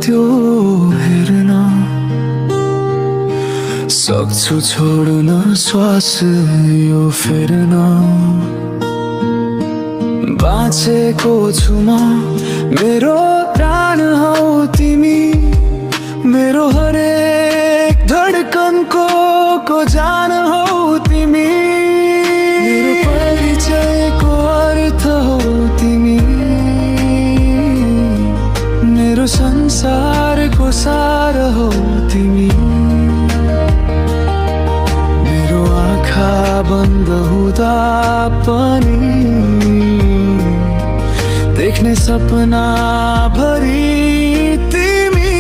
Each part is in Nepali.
त्यो हेर्न सक्छु छोड्न श्वास यो फेर्न बाँचेको छु म मेरो प्राण हौ तिमी मेरो हरेक धडकनको जान हौ तिमी मेरो परिचयको अर्थ हौ तिमी मेरो संसारको सार हौ तिमी मेरो आँखा बन्द हुँदा पनि देख्ने सपना भरि तिमी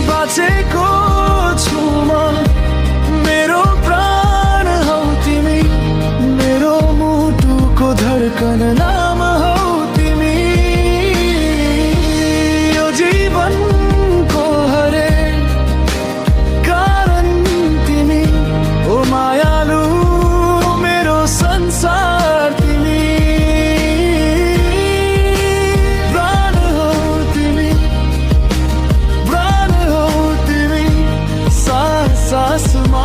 बाँचेको छु म मेरो प्राण हौ तिमी मेरो मुटुको धडकन नाम हौ तिमी यो जीवनको हरेक कारण तिमी ओ मायालु मेरो संसार तिमी प्राण हौ तिमी प्राण हौ तिमी सास सासमा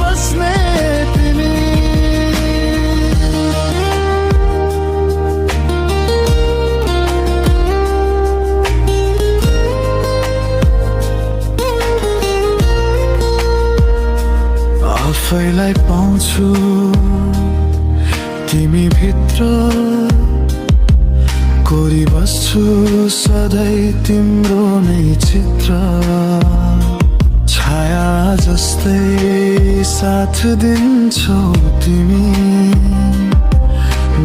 बस्ने तिमी आफैलाई पाउँछु तिमी भित्र कोरी बस्छु सधैँ तिम्रो नै चित्र छाया जस्तै साथ दिन्छौ तिमी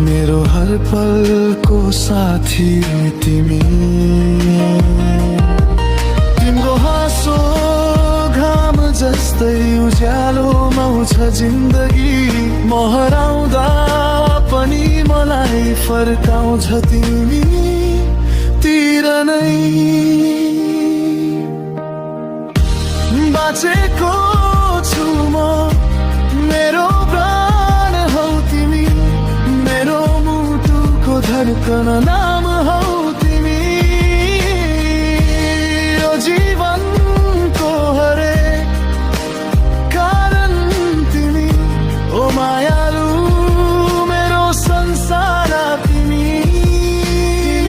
मेरो हर पलको साथी तिमी तिम्रो हाँसो घाम जस्तै उज्यालोमा छ जिन्दगी म हराउँदा पनि मलाई फर्काउँछ तिमी